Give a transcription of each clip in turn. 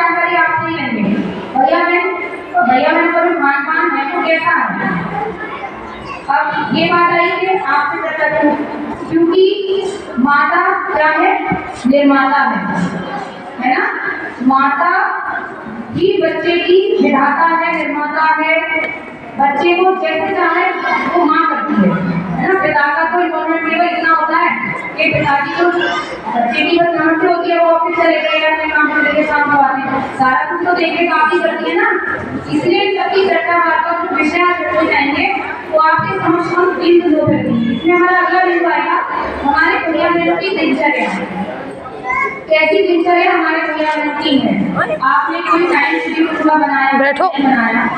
जानकारी आप नहीं लेंगे। भैया बहन का भी खान पान है तो कैसा है। अब ये बात आई कि आपसे चर्चा करूं, क्योंकि माता क्या है, निर्माता है ना। माता ही बच्चे की विधाता है, निर्माता है। बच्चे को जैसे चाहे वो माँ करती है ना। पिता का तो इन्वॉल्वमेंट केवल इतना होता है कि पिताजी को बच्चे की बस समझ होती है, वो ऑफिस चले गए या अपने काम करके शाम को आते हैं, सारा कुछ तो देखे काफी करती है ना। इसलिए सबकी चर्चा वार्ता जो विषय आज हो जाएंगे वो आपके समझ हम इन दिनों में इसमें हमारा अगला बिंदु आएगा हमारे भैया बहनों की दिनचर्या। कैसी दिनचर्या हमारे भैया बहनों की है। आपने कोई टाइम शेड्यूल पूरा बनाया, बैठो बनाया।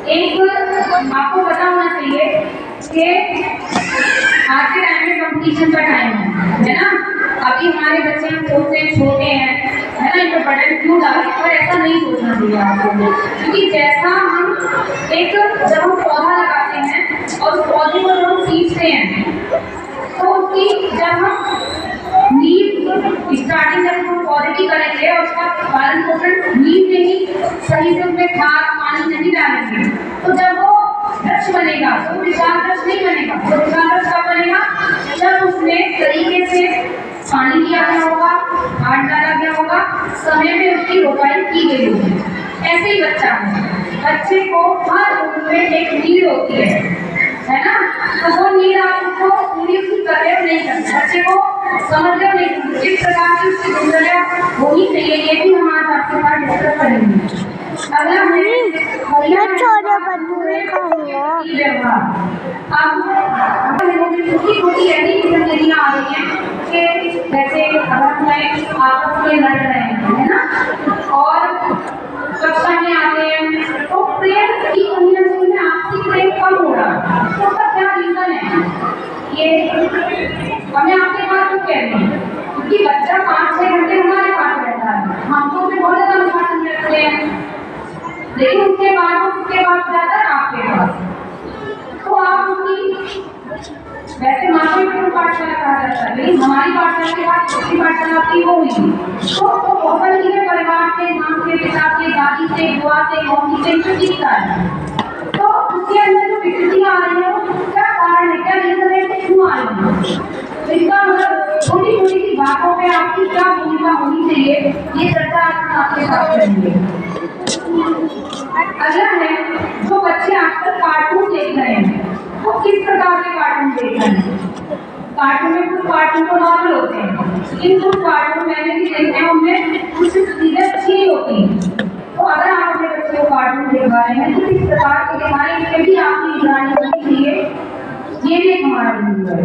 एक आपको पता होना चाहिए कि आज के टाइम में कंपटीशन का टाइम है ना। अभी हमारे बच्चे हम सोचते हैं छोटे हैं है ना, इनको बटन क्यों डालें, पर ऐसा नहीं सोचना चाहिए आपको। क्योंकि जैसा हम जब हम पौधा लगाते हैं और उस पौधे को हम सींचते हैं तो उसकी जब हम नींव स्टार्टिंग जब हम पौधे की करेंगे और उसका पालन पोषण नींव में ही सही से उसमें खाद पानी नहीं डालेंगे तो जब वो वृक्ष बनेगा तो विशाल वृक्ष नहीं बनेगा। तो विशाल वृक्ष कब बनेगा, जब उसमें तरीके से पानी दिया गया होगा, खाद डाला गया होगा, समय में उसकी रोपाई की गई होगी। ऐसे ही बच्चा है, बच्चे को हर उम्र में एक नीड होती है ना। तो वो नीड आप उसको पूरी उसकी कर रहे हो नहीं करते, बच्चे को समझ रहे हो नहीं, जिस प्रकार की उसकी दिनचर्या होनी चाहिए ये भी हम आज आपके साथ डिस्कस करेंगे। अगला है छोटी ऐसी दिनचर्या आ रही है कि जैसे आपस में लड़ रहे हैं है ना, और कक्षा में आते हैं तो प्रेम की कहीं ना कहीं आपसी प्रेम कम हो रहा है। तो उसका क्या रीजन है, ये हमें आपके पास क्यों कह रही है, क्योंकि बच्चा 5-6 घंटे हमारे पास रहता है, हम तो उसे बहुत ज्यादा अनुशासन रखते हैं, लेकिन उसके बाद जाता है आपके पास। तो आप उसकी वैसे मातृ पाठशाला कहा जाता है, लेकिन हमारी पाठशाला के बाद छोटी पाठशाला की वो हुई तो बहुत ही परिवार से, माँ से, पिता से, दादी से, बुआ से, मौसी से जो सीखता है तो उसके अंदर जो विकृतियाँ आ रही है क्या कारण है, क्या रीजन है, क्यों आ रही है। इसका मतलब छोटी छोटी सी बातों पे आपकी क्या भूमिका होनी चाहिए, ये चर्चा आज आपके साथ करेंगे। अगला है जो बच्चे आजकल कार्टून देख रहे हैं, वो किस प्रकार के कार्टून देख रहे हैं। कार्टून में कुछ कार्टून तो नॉर्मल होते हैं, लेकिन कुछ कार्टून मैंने भी देखे हैं उनमें कुछ चीजें अच्छी नहीं होती। तो अगर आप अपने बच्चे को कार्टून दिखा रहे हैं तो किस प्रकार के दिखाएं, इसमें भी आपकी निगरानी होनी चाहिए, ये भी हमारा बिंदु है।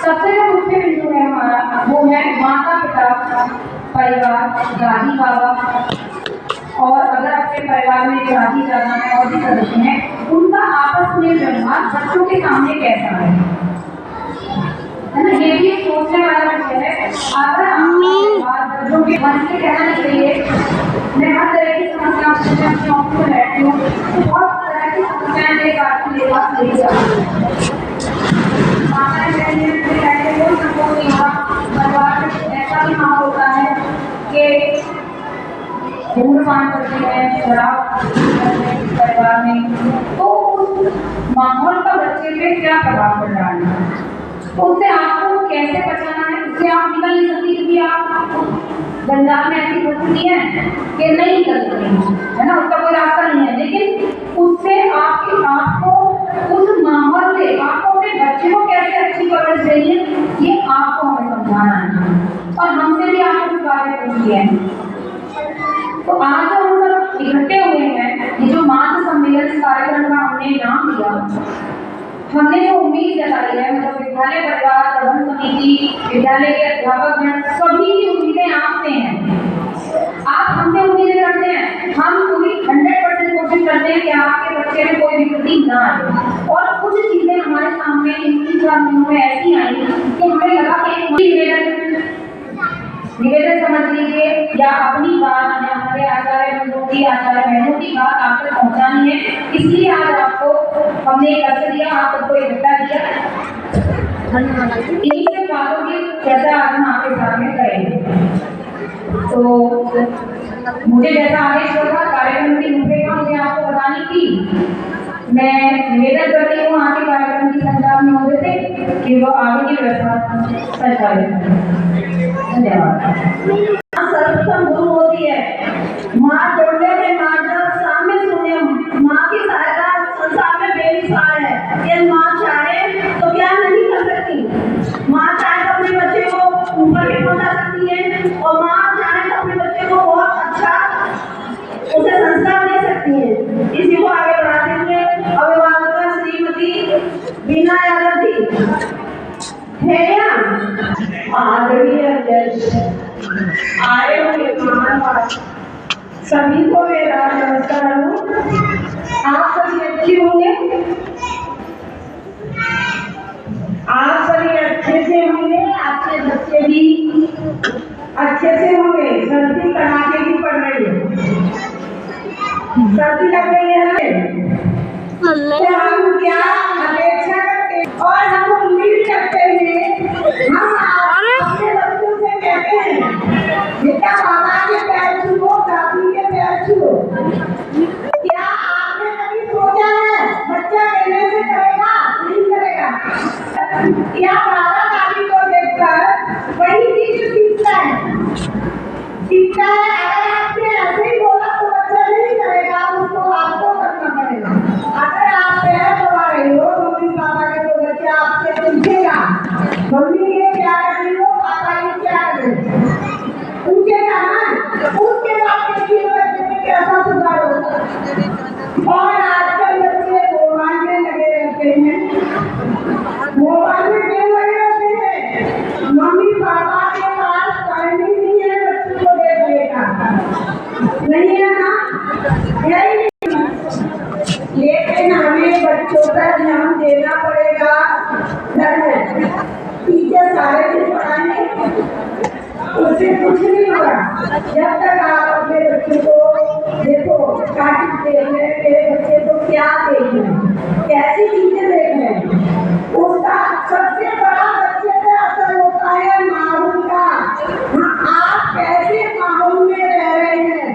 सबसे जो मुख्य बिंदु है हमारा वो है माता पिता, परिवार, दादी बाबा, और अगर आपके परिवार में दादी दादा है और भी सदस्य हैं उनका आपस में व्यवहार बच्चों के सामने कैसा है ना, ये भी एक सोचने वाला विषय है। अगर आप बच्चों के मन से कहना नहीं चाहिए, मैं हर तरह की समस्याओं से रहती हूँ तो बहुत तरह की समस्याएं मेरे पास ले जाती परिवार में ऐसा भी माहौल होता है कि धूम्रपान करते हैं, शराब परिवार में, तो उस माहौल का बच्चे पे क्या प्रभाव पड़ रहा है, तो उससे आपको कैसे बचाना है। उससे आप निकल नहीं सकती क्योंकि आप जंजाल में ऐसी परिस्थिति है कि नहीं निकल सकते है ना, उसका कोई रास्ता नहीं है। लेकिन उससे आपको उस माहौल से आपको अपने बच्चे को कैसे अच्छी परवरिश देनी है ये आपको हमें समझाना है, और हमसे भी आपको कुछ बातें पूछी है। तो आज जो हम सब इकट्ठे हुए हैं, ये जो मातृ सम्मेलन कार्यक्रम का हमने नाम दिया, हमने जो उम्मीद जताई है, मतलब विद्यालय परिवार प्रबंध समिति, विद्यालय के अध्यापकगण, सभी की उम्मीदें आपसे हैं। आप हमसे उम्मीदें करते हैं, हम पूरी 100% कोशिश करते हैं कि आपके बच्चे में कोई विकृति ना आए। और कुछ चीजें हमारे सामने इन 3-4 महीनों में ऐसी आई कि हमें लगा कि निवेदन समझ लीजिए या अपनी बात या हमारे आचार्य बंधुओं की, आचार्य बहनों की बात आप तक पहुँचानी है, इसलिए आज आपको हमने एक अवसर दिया, आप सबको इकट्ठा किया। इन्हीं से बातों की चर्चा आज हम आपके सामने करेंगे। तो मुझे जैसा आदेश होगा कार्यक्रम की रूपरेखा मुझे आपको बतानी थी, मैं निवेदन करती हूँ आगे कार्यक्रम की संचालन महोदय से कि वो आगे की व्यवस्था संचालित करें। धन्यवाद। सर्वप्रथम गुरु होती है, माँ जोड़ने में माधव सामने सुने, माँ की सहायता संसार में बेमिसाल है। ये माँ चाहे तो क्या नहीं कर सकती, माँ चाहे तो अपने बच्चे को ऊपर भी पहुंचा सकती है और माँ चाहे तो अपने बच्चे को बहुत अच्छा उसे संस्कार दे सकती है। इसी को आगे बढ़ाते हुए अभिभावक श्रीमती बीना यादव जी है आदरणीय अध्यक्ष, आए हुए मेहमान सभी को मेरा नमस्कार। आप सभी अच्छे होंगे, आप सभी अच्छे से होंगे, आपके बच्चे भी अच्छे से होंगे। सर्दी कड़ाके की पड़ रही है, सर्दी लग रही है तो हम क्या अपेक्षा करते और हम उम्मीद करते हैं, हम अपने बच्चों से कहते हैं बेटा माता के पैर छुओ, दादी के पैर छुओ। क्या आपने कभी सोचा है बच्चा कहने से करेगा नहीं करेगा, या बाबा दादी को देखकर वही चीज सीखता है। अगर आपने ऐसे ही बोला तो बच्चा नहीं करेगा, उसको आपको करना पड़ेगा। अगर आप पैर दबा रही हो मम्मी पापा के तो बच्चा आपसे पूछेगा मम्मी ये क्या कर रही हो, पापा ये क्या कर रहे हो, पूछेगा ना। उसके बाद देखिए बच्चे में कैसा सुधार होता है। और आजकल बच्चे मोबाइल में लगे रहते हैं, मोबाइल में क्यों लगे रहते हैं, मम्मी पापा के पास टाइम ही नहीं है बच्चों को देखने का, नहीं है ना, है ही नहीं। लेकिन हमें बच्चों पर ध्यान देना पड़ेगा। घर में टीचर सारे दिन पढ़ाएंगे उससे कुछ नहीं होगा। जब तक आप अपने बच्चे को देखो कार्टून देख रहे हैं, मेरे बच्चे को क्या देख रहे हैं, कैसी चीजें देख रहे हैं, उसका सबसे बड़ा बच्चे पे असर होता है माहौल का। आप कैसे माहौल में रह रहे हैं,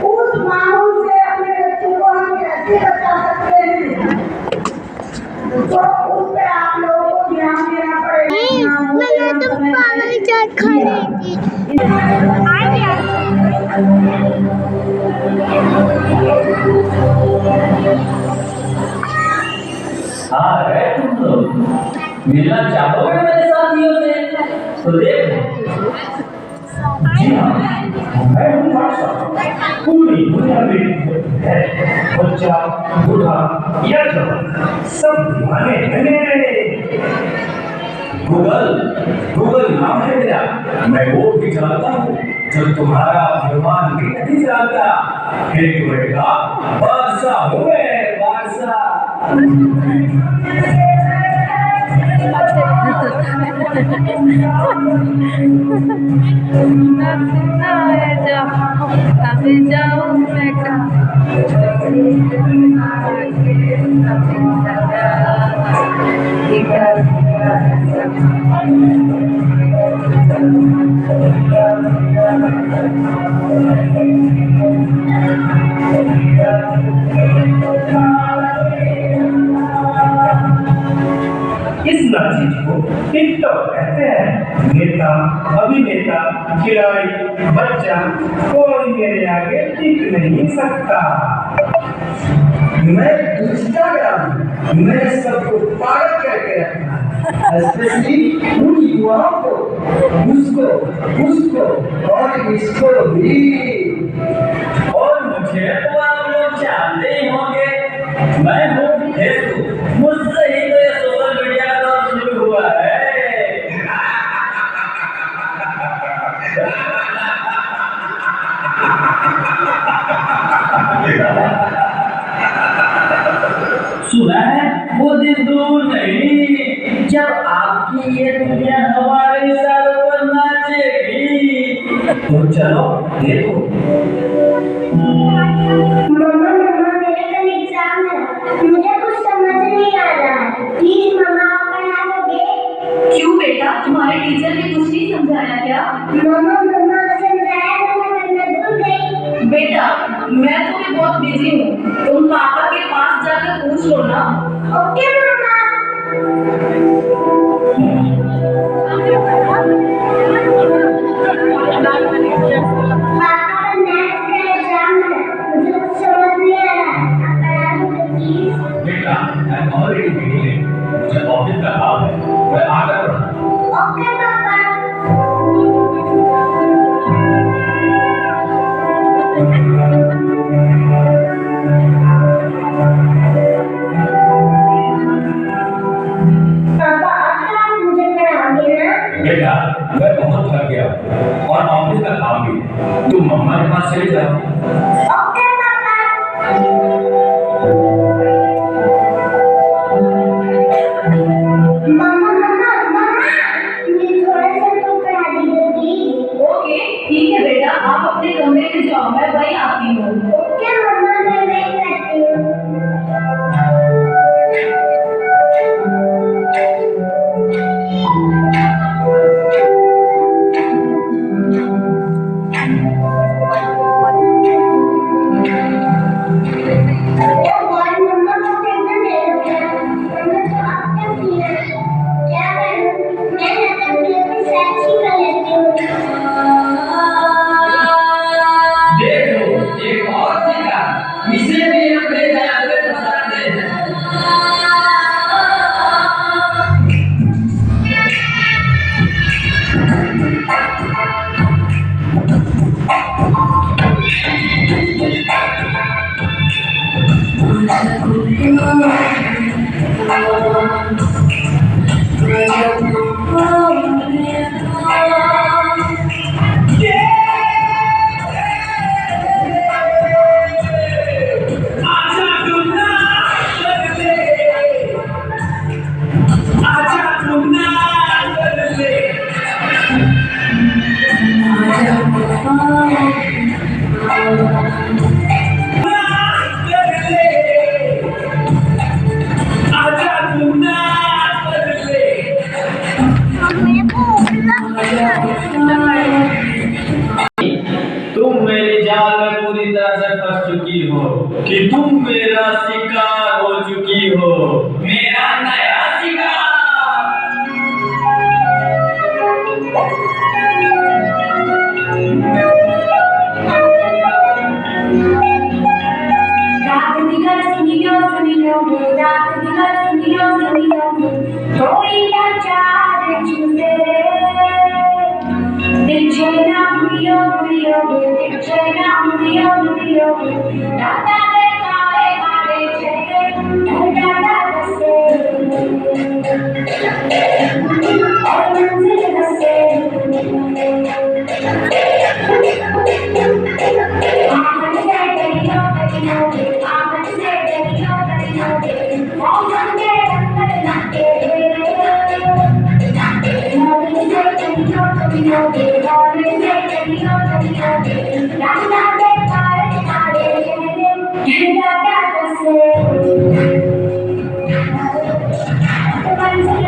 उस माहौल से अपने बच्चों को हम कैसे बचा सकते हैं, तो उस पर आप लोगों को ध्यान देना पड़ेगा। चाट खा लेंगी। हाँ तुम लोग मिलना चाहोगे मेरे साथियों से तो देखो। जी हाँ, मैं हूँ बादशाह। पूरी दुनिया में बच्चा बूढ़ा या जवान सब दीवाने हैं मेरे। गूगल नाम है मेरा, मैं वो भी जानता हूँ जो तुम्हारा अभिमान भी नहीं जानता। फिर बेटा बादशाह हुए बादशाह। अभी जाओ इस चीज को टिकटॉक कहते हैं। नेता, अभिनेता, खिलाड़ी, बच्चा कोई मेरे आगे टिक नहीं सकता। मैं इंस्टाग्राम मैं सबको पागल करके रखना, स्पेशली उन युवाओं को, उसको और इसको भी। और मुझे तो आप लोग जानते ही होंगे, मैं हूँ फेसबुक, मुझसे ही तो ये सोशल मीडिया का शुरू हुआ है। सुना है वो दिन दूर नहीं जब आपकी ये दुनिया हमारे सर पर नाचेगी। तो चलो देखो। मम्मा मेरे कल एग्जाम है, मुझे कुछ समझ नहीं आ रहा है, प्लीज मम्मा आप पढ़ा दोगे? क्यों बेटा, तुम्हारे टीचर ने कुछ नहीं समझाया क्या? मम्मा समझाया तो बिजी हूँ, तुम पापा के पास जाकर पूछ लो ना। ओके मम्मा। पापा नेक्स्ट का एग्जाम है, मुझे कुछ समझ नहीं आ रहा है, आप बता दो प्लीज। बेटा, आई एम ऑलरेडी मीटिंग, मुझे ऑफिस का काम है, मैं आकर पढ़ूंगा। ओके पापा। पापा आता मुझे पढ़ाओगे ना? बेटा, मैं बहुत थक गया हूँ और ऑफिस का काम भी है, तुम मम्मा के पास चले जाओ। ओके पापा। मम्मा मम्मा मम्मा, मुझे थोड़ा सा तो पढ़ा दीजिए प्लीज। ओके ठीक है बेटा, आप अपने कमरे में जाओ, मैं वहीं आती हूँ। ओके मम्मा, मैं वेट करती हूँ। ओ गॉड मम्मा को कितना देर हो गया, मम्मा तो अब तक नहीं आई। क्या करूँ, मैं लगता है सैक्सी कर लेती हूँ। देख लो, एक और सीखा, इसे भी अपने जाल में फंसाते हैं। तुम मेरे जाल में पूरी तरह से फंस चुकी हो कि तुम मेरा शिकार हो चुकी हो, मेरा नया शिकार। रात दिगर सुनियो गे, रात दिगर सुनियो गे, थोड़ी लाचार छूटे दिल छेना मुड़ियो मुड़ियो गे, दिल छेना मुड़ियो मुड़ियो गे, दादा रे काले काले छेले दादा दसे और मंजिल दसे। आंगन से डरियो डरियो गे, आंगन से डरियो डरियो गे, मौसम के अंदर लगे मौसम से डरियो डरियो गे, मौसम से डरियो डरियो गे, दादा के काले काले चेहरे दादा दसे मंजिल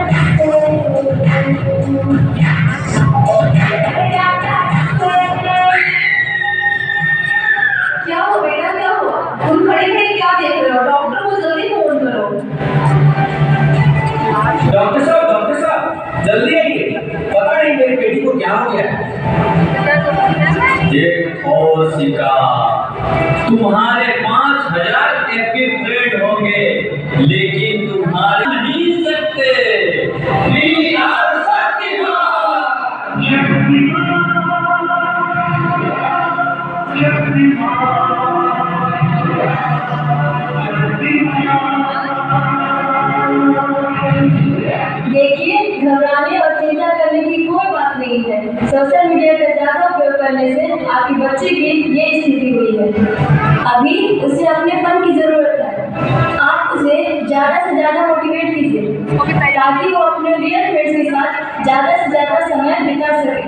क्या हो बेटा, क्या हुआ? तुम खड़े खड़े क्या देख रहे हो? डॉक्टर को जल्दी फोन करो। डॉक्टर साहब, जल्दी आइए, पता नहीं मेरी बेटी को क्या हो गया है। देखो शिकार, तुम्हारे 5000 एक्टिव फ्रेंड होंगे, लेकिन तुम्हारे नहीं सकते। We are देखिए, घबराने और चिंता करने की कोई बात नहीं है। सोशल मीडिया का ज्यादा उपयोग करने से आपकी बच्ची की ये स्थिति हुई है। अभी उसे अपने फन की जरूरत है। आप उसे ज्यादा से ज्यादा मोटिवेट कीजिए ताकि वो अपने रियल फ्रेंड्स के साथ ज्यादा से ज्यादा समय बिता सके।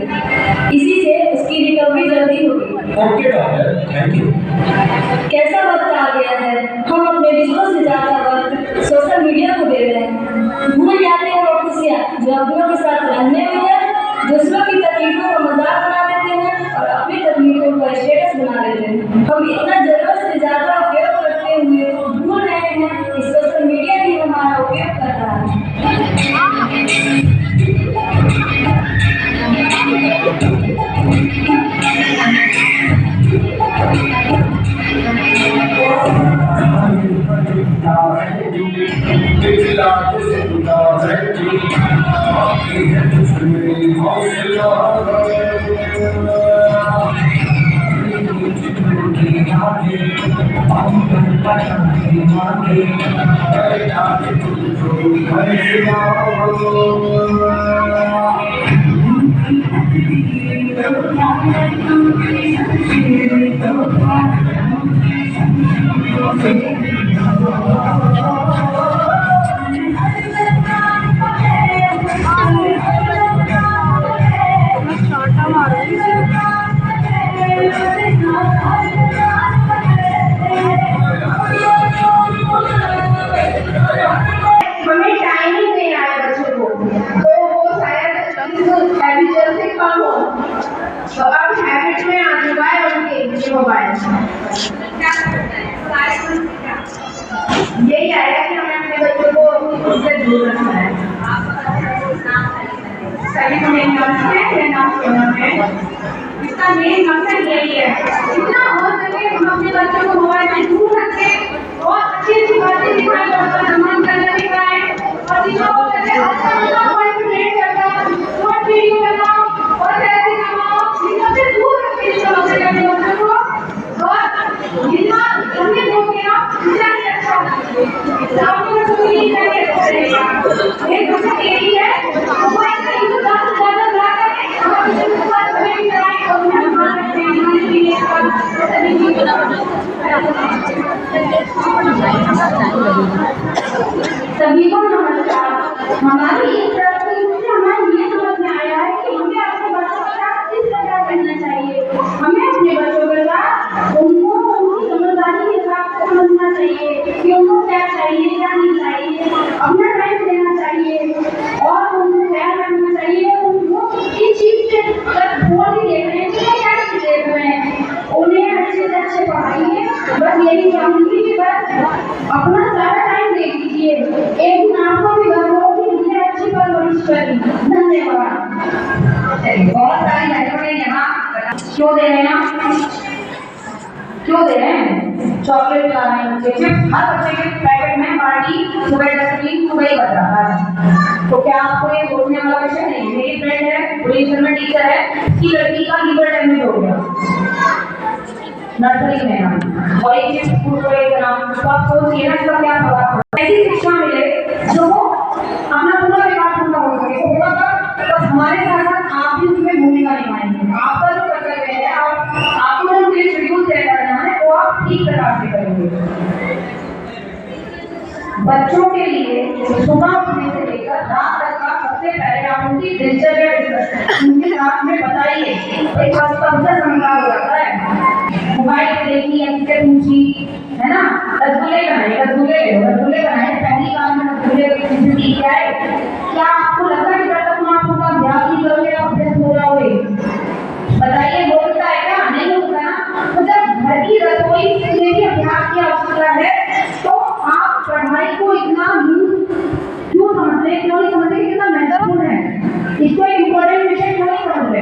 इसी से उसकी रिकवरी जल्दी होगी। Okay doctor, thank you. कैसा वक्त आ गया है, हम अपने रिश्तों से ज्यादा वक्त सोशल मीडिया को दे रहे हैं। भूल जाते हैं वो खुशियाँ जो अपनों के साथ रहने में है, दूसरों की तकलीफों को मजाक बना देते हैं और अपनी तकलीफों को स्टेटस बना देते हैं। हम इतना जरूरत से ज्यादा उपयोग हमें टाइमिंग नहीं आया बच्चों को, तो वो शायद हैबिचुअल से कम हो, तो अब हैबिट में आ चुका है उनके ये मोबाइल। यही आया कि हमें अपने बच्चों को उससे दूर रखना है। सभी को मेन नाम सुना है, इसका मेन मकसद यही है, जितना हो सके हम अपने बच्चों को मोबाइल से दूर रखें और अच्छी बातें सिखाएं, उनका सम्मान करना सिखाएं और जितना हो सके अच्छा मोबाइल में नहीं करना, शॉर्ट वीडियो बनाओ और पैसे कमाओ, इनसे दूर रखें इस तरह से अपने बच्चों को, और जितना हमने दोगे ना उतना ही अच्छा आपको तो नहीं करेगा। एक बच्चा यही है मोबाइल का यूज ज़्यादा ना करें और उसके बाद हमें कराएं और उन्हें ध्यान रखें हमारे लिए सभी को नमस्कार। हमारी इस तरफ से हमें ये समझ में आया है कि हमें अपने बच्चों के साथ किस तरह करना चाहिए। हमें अपने बच्चों के साथ उनको उनकी समझदारी के हिसाब से समझना चाहिए कि उनको क्या चाहिए क्या नहीं चाहिए, अपना टाइम देना चाहिए और उनको ख्याल रखना चाहिए। उनको इस चीज से अगर फोन ही देख रहे हैं तो क्या चीज देख रहे हैं, उन्हें अच्छे से अच्छे पढ़ाइए। बस यही चाहूंगी कि बस अपना सारा टाइम दे दीजिए, एक दिन आपको भी घर होगी मुझे अच्छी परवरिश करी। धन्यवाद। बहुत सारी बहनों ने यहाँ क्यों दे रहे हैं, क्यों दे रहे हैं, चॉकलेट ला रहे हैं बच्चे के, हर बच्चे के पैकेट में पार्टी सुबह डस्टबिन सुबह ही बच रहा है। तो क्या आपको ये सोचने वाला विषय नहीं? मेरी फ्रेंड है, प्रोफेसर में टीचर है, उसकी लड़की का लीवर डैमेज हो गया नर्सरी में नाम और एक स्कूल को एक नाम, तो आप सोचिए ना इसका क्या प्रभाव। ऐसी शिक्षा मिले जो अपना पूरा विकास पूरा हो सके, होगा तो हमारे साथ साथ आप भी उसमें भूमिका निभाएंगे। आपका जो कर्तव्य है, आपको जो शेड्यूल तय करना है वो आप ठीक प्रकार से करेंगे। बच्चों के लिए सुबह उठने से लेकर रात तक का सबसे पहले आप उनकी दिनचर्या उनके साथ में बताइए। एक बात का अवसर संभाल हो जाता है, मोबाइल पे देखी ऐसे पूछी है ना, रसगुल्ले बनाए, रसगुल्ले बनाए, पहली बार में रसगुल्ले सीख आए। क्या आपको लगता है कि जब तक आप उसका अभ्यास नहीं करोगे आप अभ्यास हो जाओगे? बताइए होता है क्या? नहीं होता ना। तो जब घर की रसोई में भी अभ्यास की आवश्यकता है तो आप पढ़ाई को इतना क्यों समझते हैं, क्यों नहीं समझते कितना महत्वपूर्ण है, इसको एक इम्पोर्टेंट विषय क्यों नहीं समझ रहे?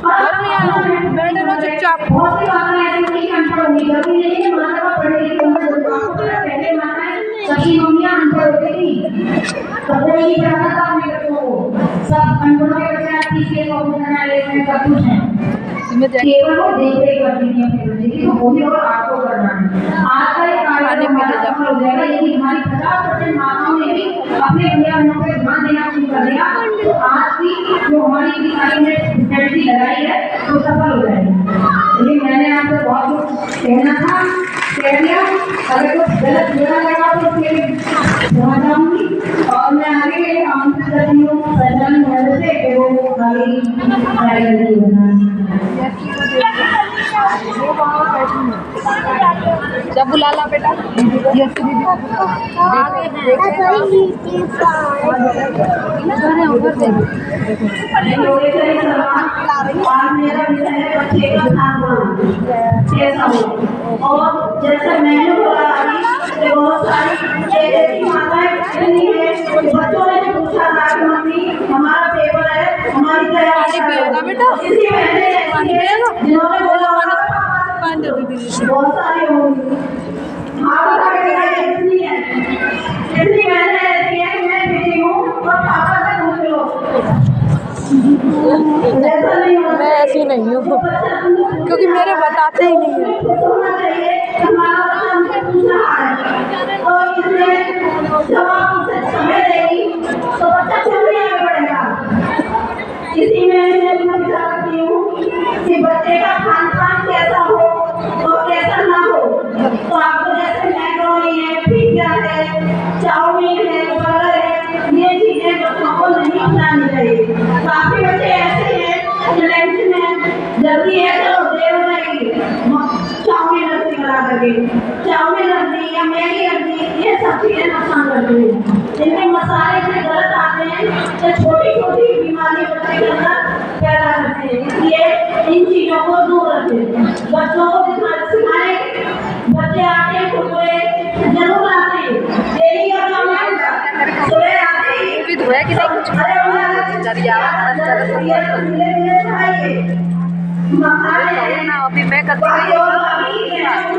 बहुत सी बातें ऐसी होती है अनपढ़ होगी, जरूरी नहीं है माता का पढ़े लिखे होना जरूरी है। पहले माताएं सभी मम्मियां अनपढ़ होती थी, तो कोई नहीं पढ़ाता था अपने बच्चों को, सब अनपढ़ों के बच्चे आप तीसरे सब कुछ है, केवल वो देख रेख करती थी अपने बच्चे की, तो वो भी और आपको करना है। आज का ये कार्यक्रम हमारा सफल हो जाएगा यदि हमारी 50% माताओं ने भी अपने भैया बहनों पर ध्यान देना शुरू कर दिया, तो आज की जो हमारी स्ट्रेटजी लगाई है तो सफल हो जाएगी। लेकिन मैंने आपसे बहुत कुछ कहना था, कह दिया। अगर कुछ गलत बोला लगा तो फिर वहाँ जाऊंगी और मैं आगे आमंत्रित करती हूँ सज्जन महोदय से कि वो आगे कार्यक्रम बनाए। जब बुला ला बेटा और जैसे मैंने बोला अभी बहुत सारी ऐसी माताएं बच्चों ने जो पूछा था कि मम्मी हमारा पेपर है, हमारी तैयारी होगा बेटा, इसी मैंने जिन्होंने बोला बहुत सारी होंगी। इतनी मैंने ऐसी है कि मैं बेटी हूँ और पापा से पूछ लो, ऐसा नहीं होता। मैं ऐसी नहीं हूँ क्योंकि मेरे बताते ही नहीं है। होना चाहिए हमारा बच्चा हमसे पूछ रहा है और इसमें जवाब उसे समय देगी तो बच्चा क्यों नहीं आगे बढ़ेगा। इसी में मैं विचार करती हूँ कि बच्चे का खान पान कैसा हो और कैसा ना हो। तो आपको जैसे मैक्रोनी है, पिज्जा है, चाउमीन है, बर्गर है, ये चीजें बच्चों को नहीं खिलानी चाहिए। काफी बच्चे ऐसे हैं लंच में जल्दी है चलो देर हो जाएगी, चाउमीन रख दी बना करके, चाउमीन रख दी या मैगी रख दी, ये सब चीजें नुकसान करती हैं। इनमें मसाले इतने गलत आते हैं कि छोटी छोटी बीमारी बच्चे के अंदर पैदा करते हैं। इसलिए इन चीजों को दूर रखें। बच्चों को सिखाएं, बच्चे आते हैं कुरकुरे जरूर आते हैं, डेली का काम है, सुबह आते हैं भी धोया कि नहीं कुछ मखाने अभी मैं करती हूँ।